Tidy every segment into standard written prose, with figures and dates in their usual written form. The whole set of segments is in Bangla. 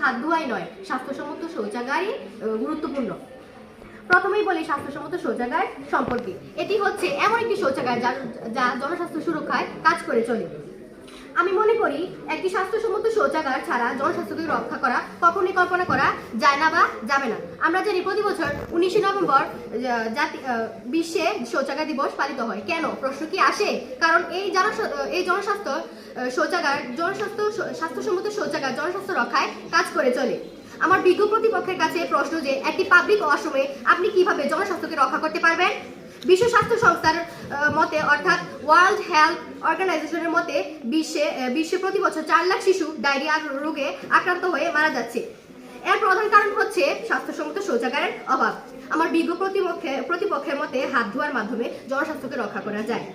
হাত ধোয়াই নয়, স্বাস্থ্যসম্মত শৌচাগারই গুরুত্বপূর্ণ। প্রথমেই বলি স্বাস্থ্যসম্মত শৌচাগার সম্পর্কে। এটি হচ্ছে এমন একটি শৌচাগার যা জনস্বাস্থ্য সুরক্ষায় কাজ করে চলে। আমি মনে করি একটি স্বাস্থ্যসম্মত শৌচাগার ছাড়া জনস্বাস্থ্যকে রক্ষা করা কখনোই কল্পনা করা যায় না বা যাবে না। আমরা জানি প্রতি বছর 19শে নভেম্বর বিশ্বে শৌচাগার দিবস পালিত হয়। কেন প্রশ্ন কি আসে? কারণ এই জনস্বাস্থ্য স্বাস্থ্যসম্মত শৌচাগার জনস্বাস্থ্য রক্ষায় কাজ করে চলে। আমার বিজ্ঞ প্রতিপক্ষের কাছে প্রশ্ন যে একটি পাবলিক ওয়াশরুমে আপনি কিভাবে জনস্বাস্থ্যকে রক্ষা করতে পারবেন? বিশ্ব স্বাস্থ্য সংস্থার মতে অর্থাৎ ওয়ার্ল্ড হেলথ অর্গানাইজেশনের মতে বিশ্বে প্রতি বছর 4 লাখ শিশু ডায়রিয়া রোগে আক্রান্ত হয়ে মারা যাচ্ছে। এর প্রধান কারণ হচ্ছে স্বাস্থ্যসম্মত শৌচাগারের অভাব। আমার বিজ্ঞ প্রতিপক্ষের মতে হাত ধোয়ার মাধ্যমে জনস্বাস্থ্যকে রক্ষা করা যায়।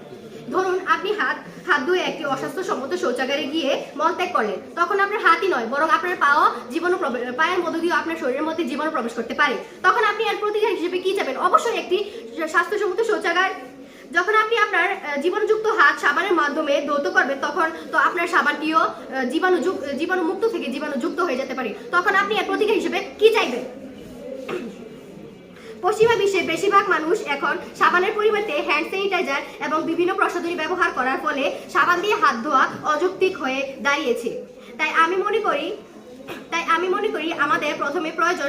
ধরুন আপনি হাত ধুয়ে একটি অস্বাস্থ্যসম্মত শৌচাগারে গিয়ে মলত্যাগ করলেন, তখন আপনার হাতই নয় বরং আপনার পায়ের মধ্য দিয়ে আপনার শরীরের মধ্যে জীবাণু প্রবেশ করতে পারে। তখন আপনি এর প্রতিকার হিসেবে কি চাবেন? অবশ্যই একটি স্বাস্থ্যসম্মত শৌচাগার। যখন আপনি আপনার জীবাণুযুক্ত হাত সাবানের মাধ্যমে ধৌত করবেন, তখন তো আপনার সাবানটিও জীবাণুমুক্ত থেকে জীবাণুযুক্ত হয়ে যেতে পারে। তখন আপনি এর প্রতিকার হিসেবে কি চাইবেন? পশ্চিমা বিশ্বের বেশিরভাগ মানুষ এখন সাবানের পরিবর্তে হ্যান্ড স্যানিটাইজার এবং বিভিন্ন প্রসাধনী ব্যবহার করার ফলে সাবান দিয়ে হাত ধোয়া অযৌক্তিক হয়ে দাঁড়িয়েছে। তাই আমি মনে করি আমাদের প্রথমে প্রয়োজন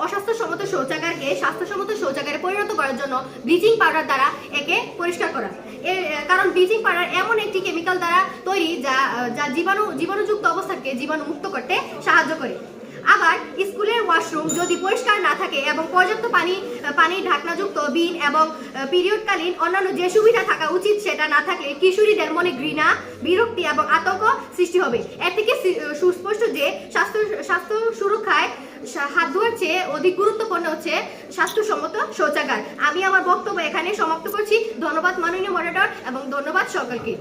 অস্বাস্থ্যসম্মত শৌচাগারকে স্বাস্থ্যসম্মত শৌচাগারে পরিণত করার জন্য ব্লিচিং পাউডার দ্বারা একে পরিষ্কার করা। কারণ ব্লিচিং পাউডার এমন একটি কেমিক্যাল দ্বারা তৈরি যা জীবাণুযুক্ত অবস্থাকে জীবাণুমুক্ত করতে সাহায্য করে। আবার স্কুলের ওয়াশরুম যদি পরিষ্কার না থাকে এবং পর্যাপ্ত পানির ঢাকনাযুক্ত বিন এবং পিরিয়ডকালীন অন্যান্য যে সুবিধা থাকা উচিত সেটা না থাকলে কিশোরীদের মনে ঘৃণা, বিরক্তি এবং আতঙ্ক সৃষ্টি হবে। এর থেকে সুস্পষ্ট যে স্বাস্থ্য সুরক্ষায় হাত ধোয়ার চেয়ে অধিক গুরুত্বপূর্ণ হচ্ছে স্বাস্থ্যসম্মত শৌচাগার। আমি আমার বক্তব্য এখানে সমাপ্ত করছি। ধন্যবাদ মাননীয় মডারেটর এবং ধন্যবাদ সকলকে।